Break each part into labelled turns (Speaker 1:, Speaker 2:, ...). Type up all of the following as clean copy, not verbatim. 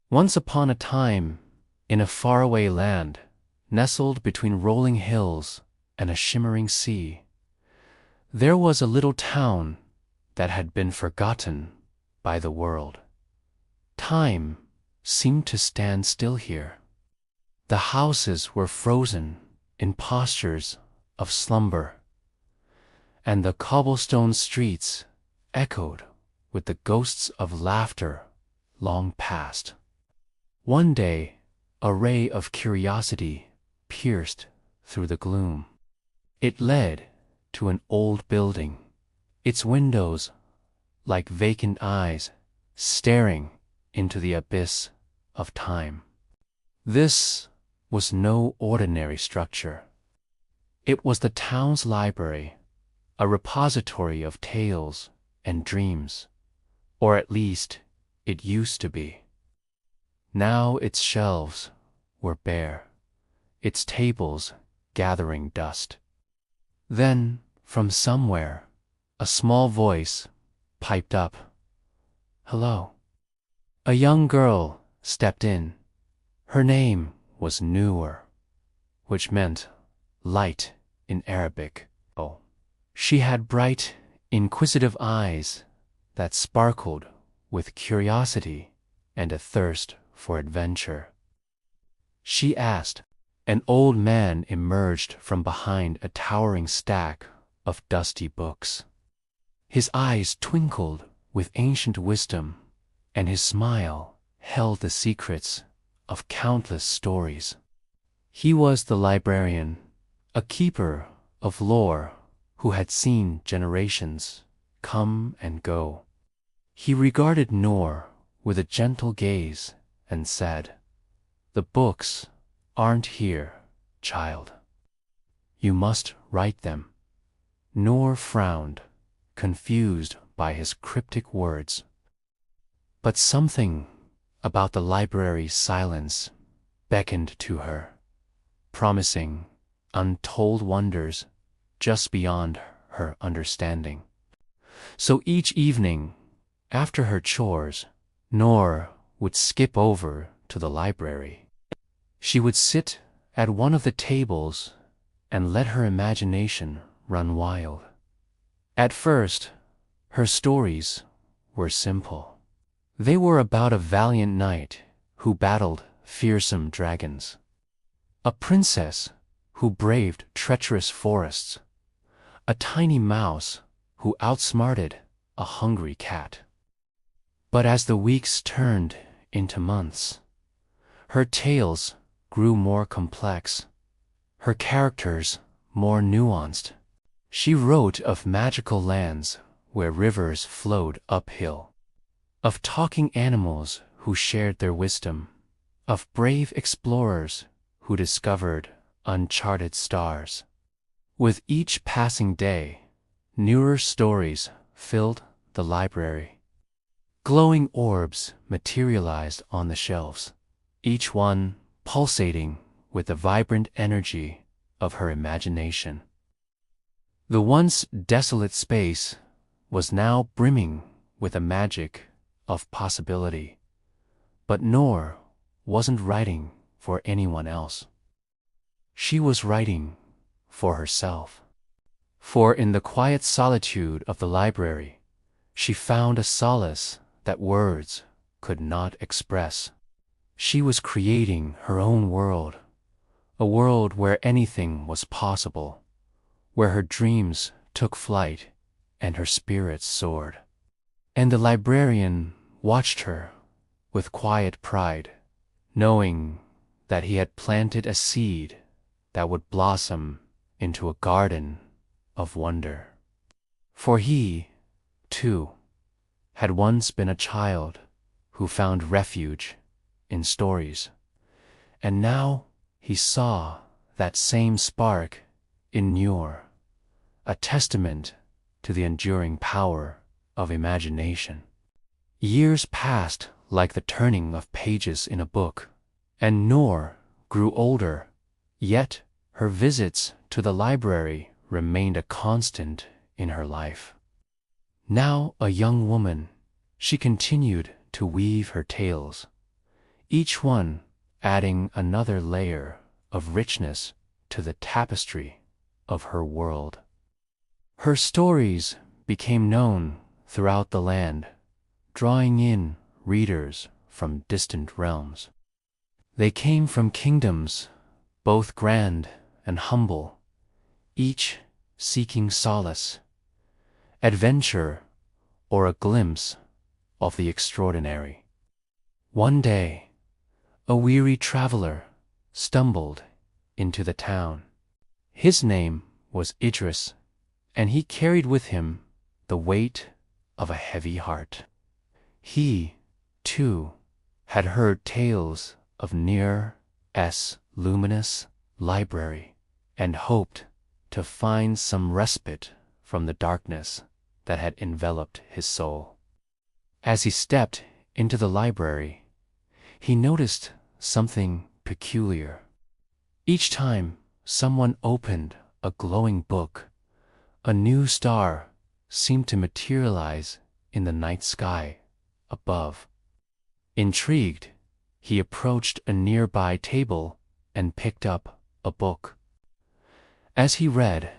Speaker 1: Once upon a time, in a faraway land, nestled between rolling hills and a shimmering sea, there was a little town that had been forgotten by the world. Time seemed to stand still here. The houses were frozen in postures of slumber, and the cobblestone streets echoed with the ghosts of laughter long past. One day, a ray of curiosity pierced through the gloom. It led to an old building, its windows like vacant eyes staring into the abyss of time. This was no ordinary structure. It was the town's library, a repository of tales and dreams, or at least it used to be. Now its shelves were bare, its tables gathering dust. Then, from somewhere, a small voice piped up, "Hello." A young girl stepped in. Her name was Noor, which meant light in Arabic. Oh. She had bright, inquisitive eyes that sparkled with curiosity and a thirst for adventure. She asked. An old man emerged from behind a towering stack of dusty books. His eyes twinkled with ancient wisdom, and his smile held the secrets of countless stories. He was the librarian, a keeper of lore who had seen generations come and go. He regarded Noor with a gentle gaze and said, "The books aren't here, child. You must write them." Noor frowned, confused by his cryptic words. But something about the library's silence beckoned to her, promising untold wonders just beyond her understanding. So each evening, after her chores, Noor would skip over to the library. She would sit at one of the tables and let her imagination run wild. At first, her stories were simple. They were about a valiant knight who battled fearsome dragons, a princess who braved treacherous forests, a tiny mouse who outsmarted a hungry cat. But as the weeks turned into months, her tales grew more complex, her characters more nuanced. She wrote of magical lands where rivers flowed uphill, of talking animals who shared their wisdom, of brave explorers who discovered uncharted stars. With each passing day, newer stories filled the library. Glowing orbs materialized on the shelves, each one pulsating with the vibrant energy of her imagination. The once desolate space was now brimming with the magic of possibility. But Noor wasn't writing for anyone else. She was writing for herself. For in the quiet solitude of the library, she found a solace that words could not express. She was creating her own world, a world where anything was possible, where her dreams took flight and her spirits soared. And the librarian watched her with quiet pride, knowing that he had planted a seed that would blossom into a garden of wonder. For he, too, had once been a child who found refuge in stories, and now he saw that same spark in Noor, a testament to the enduring power of imagination. Years passed like the turning of pages in a book, and Noor grew older, yet her visits to the library remained a constant in her life. Now a young woman, she continued to weave her tales, each one adding another layer of richness to the tapestry of her world. Her stories became known throughout the land, drawing in readers from distant realms. They came from kingdoms both grand and humble, each seeking solace, adventure, or a glimpse of the extraordinary. One day, a weary traveler stumbled into the town. His name was Idris, and he carried with him the weight of a heavy heart. He, too, had heard tales of Noor's luminous library and hoped to find some respite from the darkness that had enveloped his soul. As he stepped into the library, he noticed something peculiar. Each time someone opened a glowing book, a new star seemed to materialize in the night sky above. Intrigued, he approached a nearby table and picked up a book. As he read,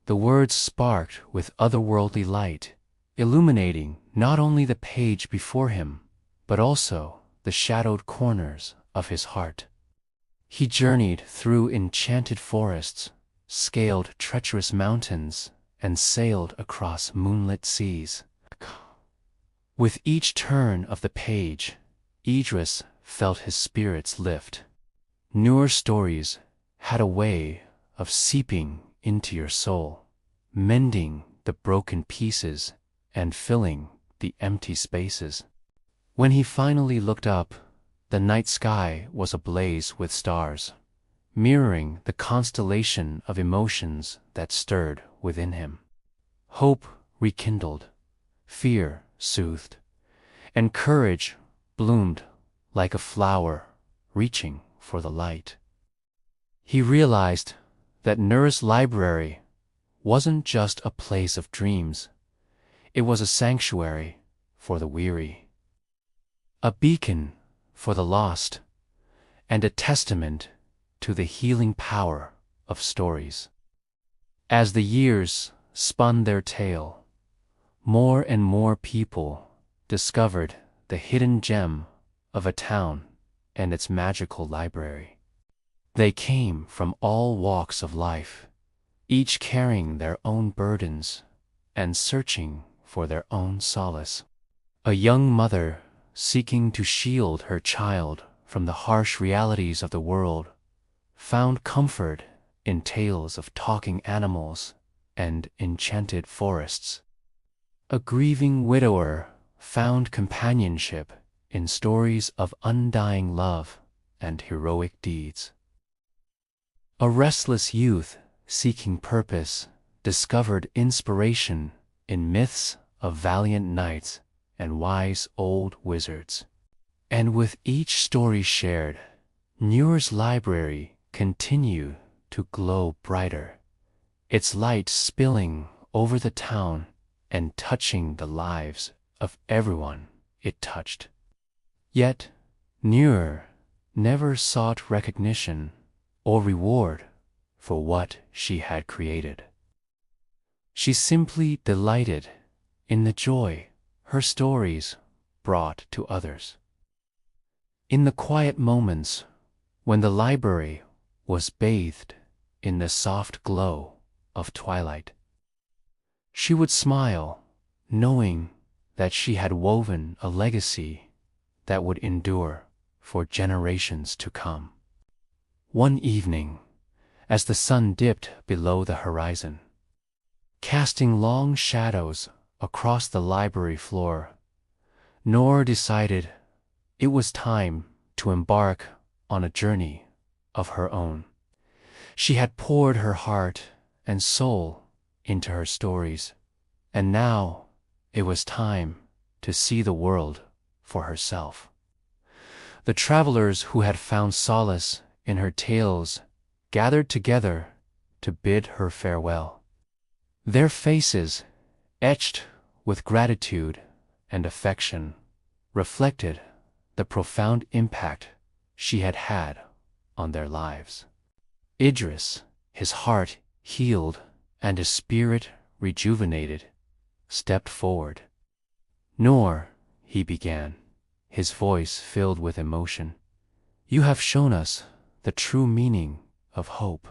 Speaker 1: the words sparked with otherworldly light, illuminating not only the page before him, but also the shadowed corners of his heart. He journeyed through enchanted forests, scaled treacherous mountains, and sailed across moonlit seas. With each turn of the page, Idris felt his spirits lift. Noor's stories had a way of seeping into your soul, mending the broken pieces and filling the empty spaces. When he finally looked up, the night sky was ablaze with stars, mirroring the constellation of emotions that stirred within him. Hope rekindled, fear soothed, and courage bloomed like a flower reaching for the light. He realized that Noor's library wasn't just a place of dreams, it was a sanctuary for the weary, a beacon for the lost, and a testament to the healing power of stories. As the years spun their tale, more and more people discovered the hidden gem of a town and its magical library. They came from all walks of life, each carrying their own burdens and searching for their own solace. A young mother seeking to shield her child from the harsh realities of the world found comfort in tales of talking animals and enchanted forests. A grieving widower found companionship in stories of undying love and heroic deeds. A restless youth seeking purpose discovered inspiration in myths of valiant knights and wise old wizards. And with each story shared, Noor's library continued to glow brighter, its light spilling over the town and touching the lives of everyone it touched. Yet, Noor never sought recognition or reward for what she had created. She simply delighted in the joy her stories brought to others. In the quiet moments when the library was bathed in the soft glow of twilight, she would smile, knowing that she had woven a legacy that would endure for generations to come. One evening, as the sun dipped below the horizon, casting long shadows across the library floor, Noor decided it was time to embark on a journey of her own. She had poured her heart and soul into her stories, and now it was time to see the world for herself. The travelers who had found solace in her tales gathered together to bid her farewell. Their faces, etched with gratitude and affection, reflected the profound impact she had had on their lives. Idris, his heart healed and his spirit rejuvenated, stepped forward. "Noor," he began, his voice filled with emotion, "you have shown us the true meaning of hope.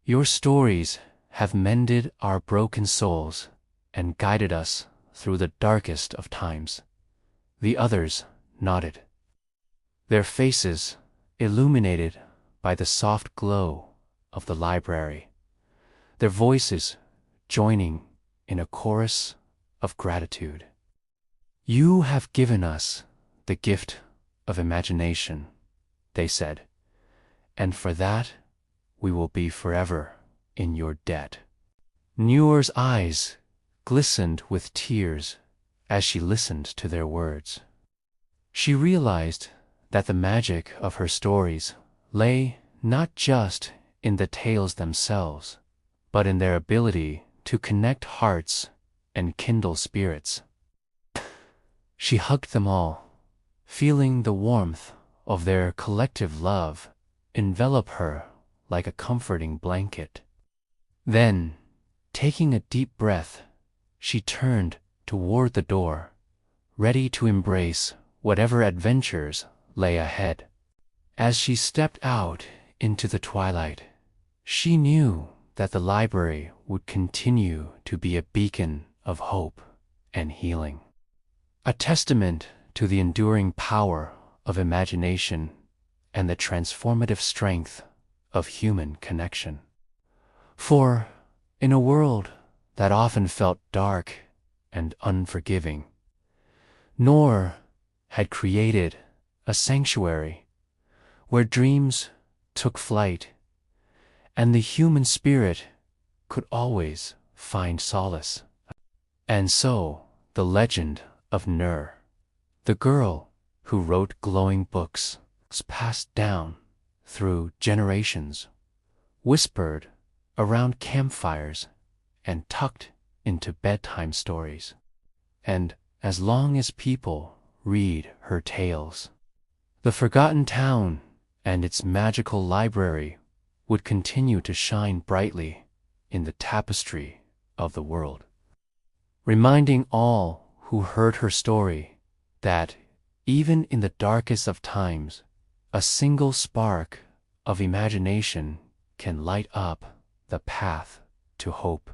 Speaker 1: Your stories have mended our broken souls and guided us through the darkest of times." The others nodded, their faces illuminated by the soft glow of the library, their voices joining in a chorus of gratitude. "You have given us the gift of imagination," they said, "and for that we will be forever in your debt." Noor's eyes glistened with tears as she listened to their words. She realized that the magic of her stories lay not just in the tales themselves, but in their ability to connect hearts and kindle spirits. She hugged them all, feeling the warmth of their collective love envelop her like a comforting blanket. Then, taking a deep breath, she turned toward the door, ready to embrace whatever adventures lay ahead. As she stepped out into the twilight, she knew that the library would continue to be a beacon of hope and healing, a testament to the enduring power of imagination and the transformative strength of human connection. For, in a world that often felt dark and unforgiving, Noor had created a sanctuary where dreams took flight and the human spirit could always find solace. And so, the legend of Noor, the girl who wrote glowing books, was passed down through generations, whispered around campfires and tucked into bedtime stories. And as long as people read her tales, the forgotten town and its magical library would continue to shine brightly in the tapestry of the world, reminding all who heard her story that even in the darkest of times, a single spark of imagination can light up the path to hope.